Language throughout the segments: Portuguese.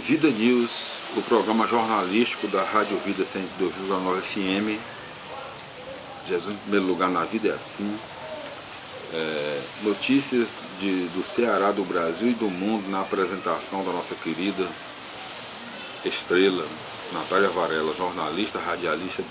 Vida News, o programa jornalístico da Rádio Vida 102,9 FM. Jesus em primeiro lugar na vida é assim. Notícias do Ceará, do Brasil e do mundo na apresentação da nossa querida estrela Natália Varela, jornalista, radialista,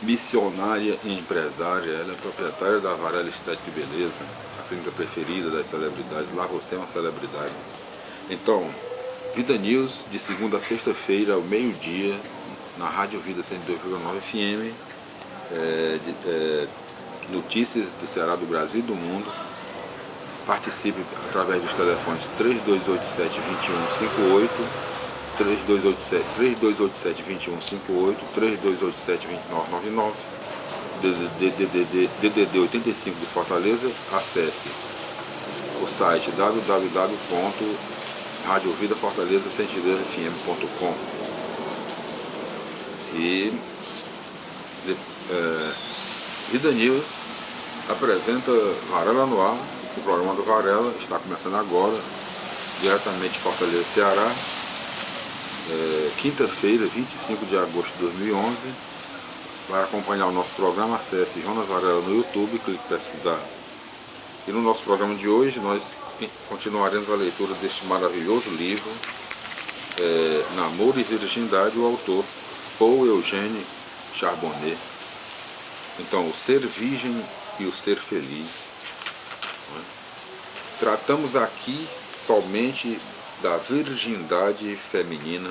missionária e empresária. Ela é proprietária da Varela Estética e Beleza, a clínica preferida das celebridades. Lá você é uma celebridade. Então, Vida News, de segunda a sexta-feira, ao meio-dia, na Rádio Vida 102,9 FM, notícias do Ceará, do Brasil e do mundo. Participe através dos telefones 3287-2158, 3287-2158, 3287-2999, DDD 85 de Fortaleza. Acesse o site www.radiovidafortaleza102fm.com e Vida News apresenta Varela no Ar. O programa do Varela está começando agora, diretamente de Fortaleza, Ceará. Quinta-feira, 25 de agosto de 2011. Para acompanhar o nosso programa, acesse Jonas Varela no YouTube, clique em pesquisar. E no nosso programa de hoje nós continuaremos a leitura deste maravilhoso livro, Namoro e Virgindade, o autor Paul Eugène Charbonnet. Então, o ser virgem e o ser feliz. Tratamos aqui somente da virgindade feminina,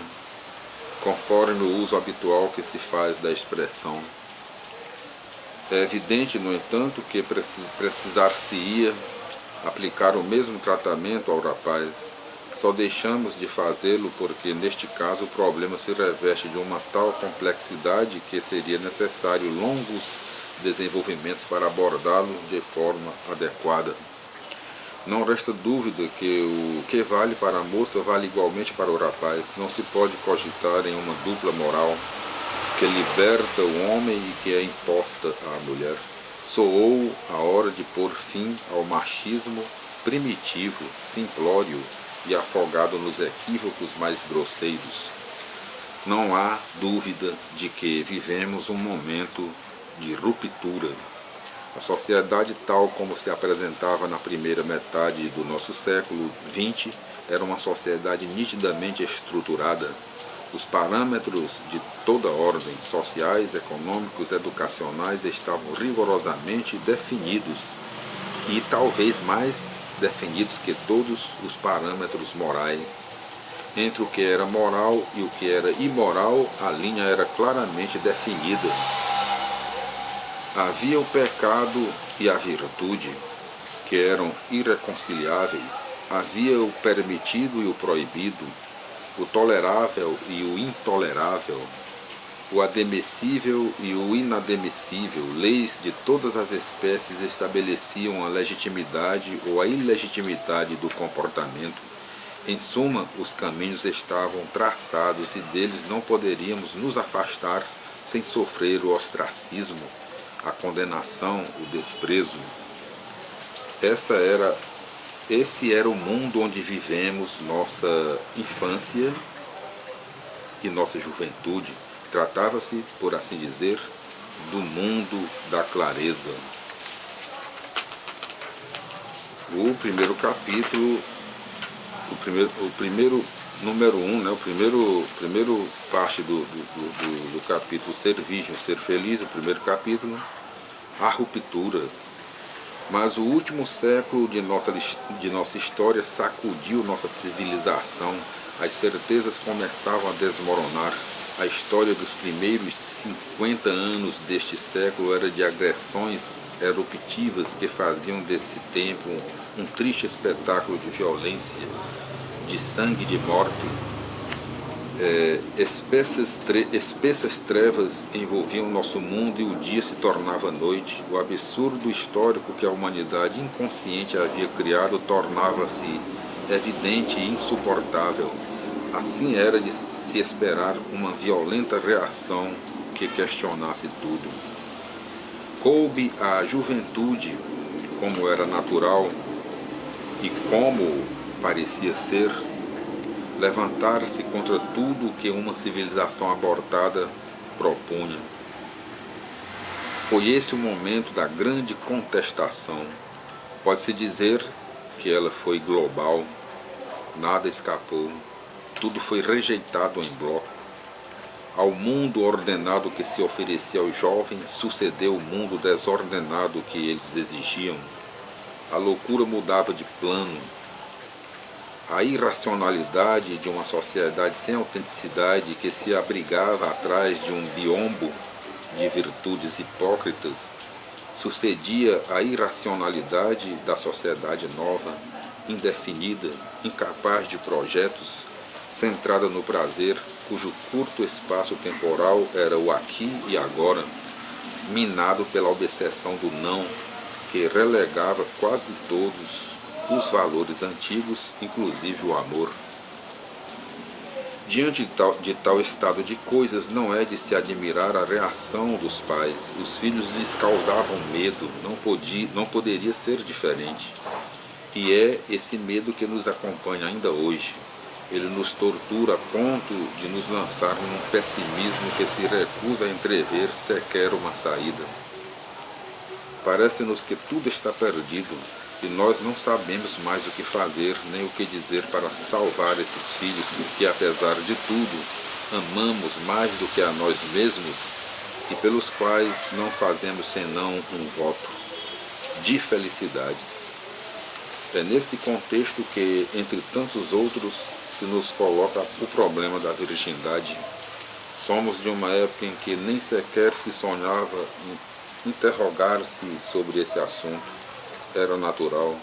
conforme o uso habitual que se faz da expressão. É evidente, no entanto, que precisar-se-ia aplicar o mesmo tratamento ao rapaz. Só deixamos de fazê-lo porque, neste caso, o problema se reveste de uma tal complexidade que seria necessário longos desenvolvimentos para abordá-lo de forma adequada. Não resta dúvida que o que vale para a moça vale igualmente para o rapaz. Não se pode cogitar em uma dupla moral que liberta o homem e que é imposta à mulher. Soou a hora de pôr fim ao machismo primitivo, simplório e afogado nos equívocos mais grosseiros. Não há dúvida de que vivemos um momento de ruptura. A sociedade, tal como se apresentava na primeira metade do nosso século XX, era uma sociedade nitidamente estruturada. Os parâmetros de toda ordem, sociais, econômicos, educacionais, estavam rigorosamente definidos e talvez mais definidos que todos os parâmetros morais. Entre o que era moral e o que era imoral, a linha era claramente definida. Havia o pecado e a virtude, que eram irreconciliáveis. Havia o permitido e o proibido, o tolerável e o intolerável, o admissível e o inadmissível. Leis de todas as espécies estabeleciam a legitimidade ou a ilegitimidade do comportamento. Em suma, os caminhos estavam traçados e deles não poderíamos nos afastar sem sofrer o ostracismo, a condenação, o desprezo. Esse era o mundo onde vivemos nossa infância e nossa juventude. Tratava-se, por assim dizer, do mundo da clareza. O primeiro capítulo, o primeiro número 1, né, o primeiro parte do capítulo Ser Virgem, Ser Feliz, o primeiro capítulo, a ruptura. Mas o último século de nossa história sacudiu nossa civilização. As certezas começavam a desmoronar. A história dos primeiros 50 anos deste século era de agressões eruptivas que faziam desse tempo um triste espetáculo de violência, de sangue e de morte. Espessas trevas envolviam nosso mundo e o dia se tornava noite. O absurdo histórico que a humanidade inconsciente havia criado tornava-se evidente e insuportável. Assim era de se esperar uma violenta reação que questionasse tudo. Coube à juventude, como era natural e como parecia ser, levantar-se contra tudo o que uma civilização abortada propunha. Foi esse o momento da grande contestação. Pode-se dizer que ela foi global, nada escapou, tudo foi rejeitado em bloco. Ao mundo ordenado que se oferecia aos jovens, sucedeu o mundo desordenado que eles exigiam. A loucura mudava de plano. A irracionalidade de uma sociedade sem autenticidade que se abrigava atrás de um biombo de virtudes hipócritas sucedia à irracionalidade da sociedade nova, indefinida, incapaz de projetos, centrada no prazer, cujo curto espaço temporal era o aqui e agora, minado pela obsessão do não, que relegava quase todos os valores antigos, inclusive o amor. Diante de tal estado de coisas, não é de se admirar a reação dos pais. Os filhos lhes causavam medo, não poderia ser diferente. E é esse medo que nos acompanha ainda hoje. Ele nos tortura a ponto de nos lançar num pessimismo que se recusa a entrever sequer uma saída. Parece-nos que tudo está perdido e nós não sabemos mais o que fazer nem o que dizer para salvar esses filhos que, apesar de tudo, amamos mais do que a nós mesmos e pelos quais não fazemos senão um voto de felicidades. É nesse contexto que, entre tantos outros, se nos coloca o problema da virgindade. Somos de uma época em que nem sequer se sonhava em interrogar-se sobre esse assunto. Era natural.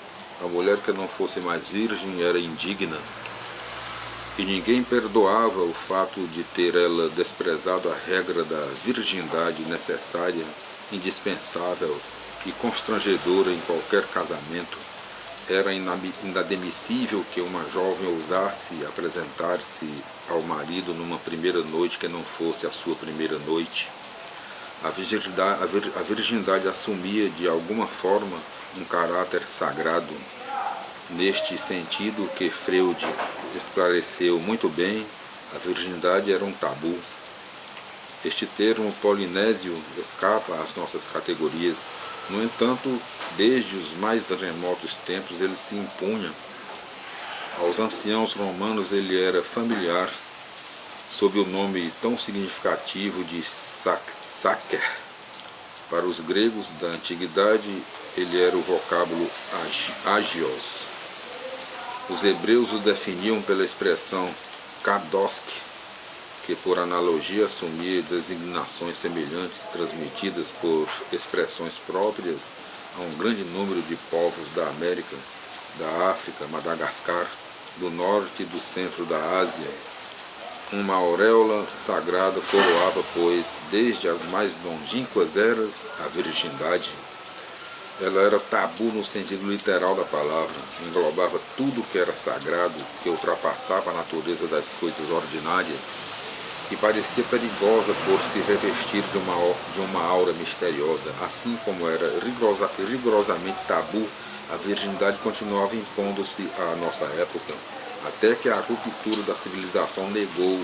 A mulher que não fosse mais virgem era indigna. E ninguém perdoava o fato de ter ela desprezado a regra da virgindade necessária, indispensável e constrangedora em qualquer casamento. Era inadmissível que uma jovem ousasse apresentar-se ao marido numa primeira noite que não fosse a sua primeira noite. A virgindade assumia de alguma forma um caráter sagrado. Neste sentido que Freud esclareceu muito bem, a virgindade era um tabu. Este termo polinésio escapa às nossas categorias. No entanto, desde os mais remotos tempos ele se impunha. Aos anciãos romanos ele era familiar, sob o nome tão significativo de Sacer. Para os gregos da antiguidade, ele era o vocábulo agios. Os hebreus o definiam pela expressão kadosk, que por analogia assumia designações semelhantes transmitidas por expressões próprias a um grande número de povos da América, da África, Madagascar, do norte e do centro da Ásia. Uma auréola sagrada coroava, pois, desde as mais longínquas eras, a virgindade. Ela era tabu no sentido literal da palavra, englobava tudo que era sagrado, que ultrapassava a natureza das coisas ordinárias, e parecia perigosa por se revestir de uma aura misteriosa. Assim como era rigorosamente tabu, a virgindade continuava impondo-se à nossa época, até que a ruptura da civilização negou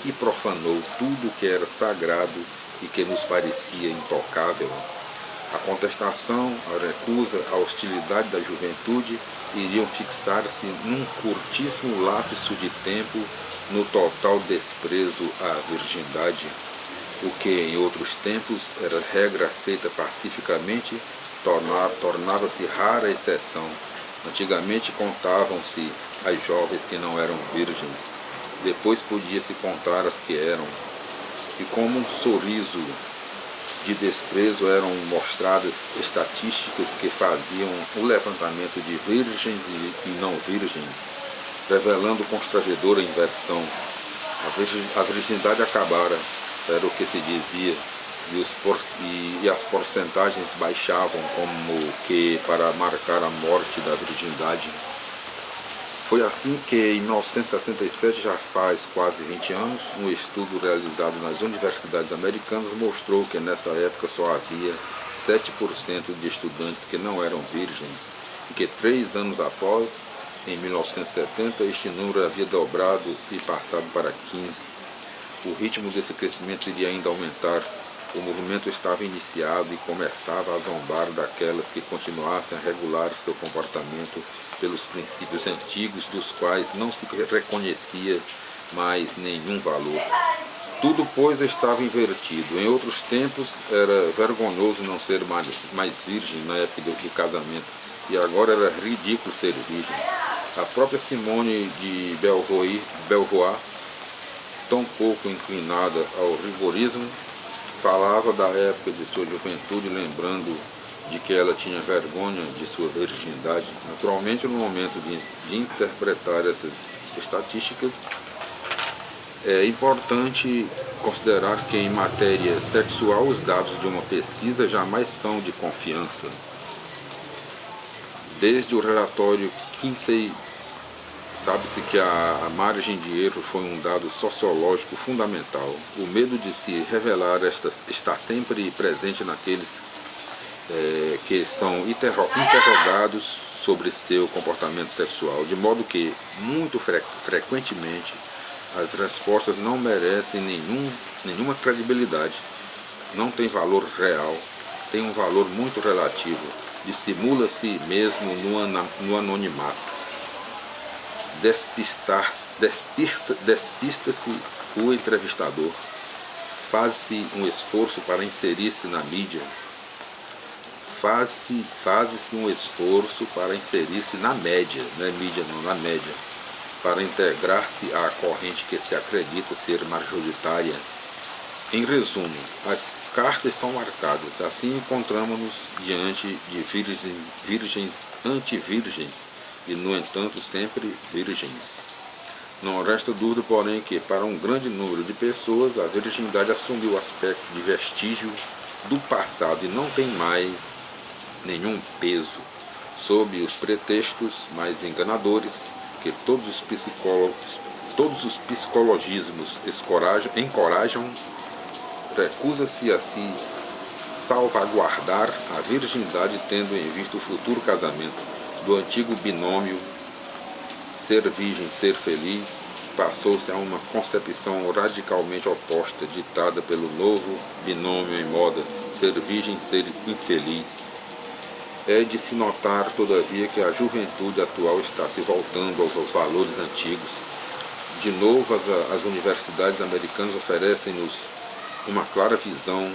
e profanou tudo que era sagrado e que nos parecia intocável. A contestação, a recusa, a hostilidade da juventude iriam fixar-se num curtíssimo lapso de tempo no total desprezo à virgindade, o que em outros tempos era regra aceita pacificamente, tornava-se rara exceção. Antigamente contavam-se as jovens que não eram virgens, depois podia-se contar as que eram, e como um sorriso de desprezo eram mostradas estatísticas que faziam o levantamento de virgens e não virgens, revelando constrangedora inversão. A virgindade acabara, era o que se dizia, e as porcentagens baixavam como que para marcar a morte da virgindade. Foi assim que, em 1967, já faz quase 20 anos, um estudo realizado nas universidades americanas mostrou que nessa época só havia 7% de estudantes que não eram virgens e que 3 anos após em 1970, este número havia dobrado e passado para 15. O ritmo desse crescimento iria ainda aumentar. O movimento estava iniciado e começava a zombar daquelas que continuassem a regular seu comportamento pelos princípios antigos, dos quais não se reconhecia mais nenhum valor. Tudo, pois, estava invertido. Em outros tempos, era vergonhoso não ser mais virgem na época do casamento, e agora era ridículo ser virgem. A própria Simone de Beauvoir, tão pouco inclinada ao rigorismo, falava da época de sua juventude, lembrando de que ela tinha vergonha de sua virgindade. Naturalmente, no momento de interpretar essas estatísticas, é importante considerar que em matéria sexual os dados de uma pesquisa jamais são de confiança. Desde o relatório Kinsey, sabe-se que a margem de erro foi um dado sociológico fundamental. O medo de se revelar está sempre presente naqueles que são interrogados sobre seu comportamento sexual, de modo que, muito frequentemente, as respostas não merecem nenhuma credibilidade, não tem valor real, tem um valor muito relativo, dissimula-se mesmo no anonimato. Despista-se o entrevistador, faz-se um esforço para inserir-se na mídia, faz-se um esforço para inserir-se na média, não é mídia não, na média, para integrar-se à corrente que se acredita ser majoritária. Em resumo, as cartas são marcadas, assim encontramos-nos diante de virgens antivirgens e, no entanto, sempre virgens. Não resta dúvida, porém, que para um grande número de pessoas a virgindade assumiu o aspecto de vestígio do passado e não tem mais nenhum peso, sob os pretextos mais enganadores que todos os psicologismos encorajam. Recusa-se a se salvaguardar a virgindade, tendo em vista o futuro casamento. Do antigo binômio ser virgem, ser feliz, passou-se a uma concepção radicalmente oposta, ditada pelo novo binômio em moda, ser virgem, ser infeliz. É de se notar, todavia, que a juventude atual está se voltando aos valores antigos. De novo, as universidades americanas oferecem-nos uma clara visão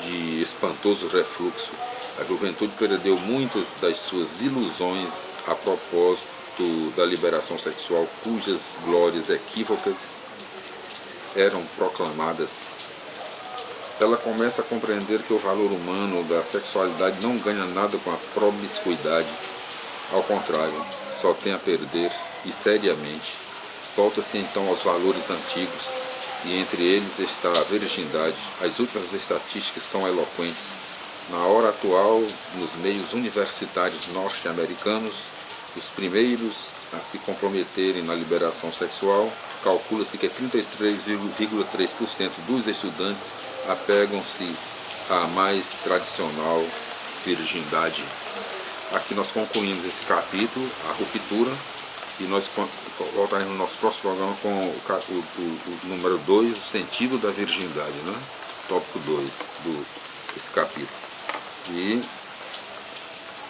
de espantoso refluxo. A juventude perdeu muitas das suas ilusões a propósito da liberação sexual, cujas glórias equívocas eram proclamadas. Ela começa a compreender que o valor humano da sexualidade não ganha nada com a promiscuidade. Ao contrário, só tem a perder, e seriamente. Volta-se então aos valores antigos, e entre eles está a virgindade. As últimas estatísticas são eloquentes. Na hora atual, nos meios universitários norte-americanos, os primeiros a se comprometerem na liberação sexual, calcula-se que 33,3% dos estudantes apegam-se à mais tradicional virgindade. Aqui nós concluímos esse capítulo, a ruptura, e nós voltaremos no nosso próximo programa com o número 2, o sentido da virgindade, né? Tópico 2 desse capítulo. E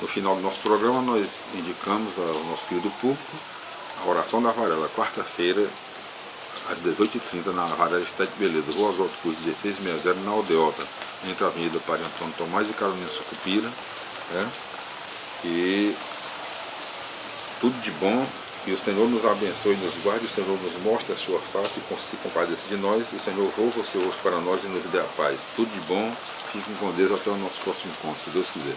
no final do nosso programa nós indicamos ao nosso querido público a oração da Varela, quarta-feira, às 18h30, na Varela Estética de Beleza, Rua Oswaldo Cruz, 1660, na Aldeota, entre a Avenida Padre Antônio Tomás e Carolina Sucupira. E tudo de bom, que o Senhor nos abençoe e nos guarde, o Senhor nos mostre a sua face e se compadeça de nós, o Senhor volva o seu rosto para nós e nos dê a paz. Tudo de bom, fiquem com Deus até o nosso próximo encontro, se Deus quiser.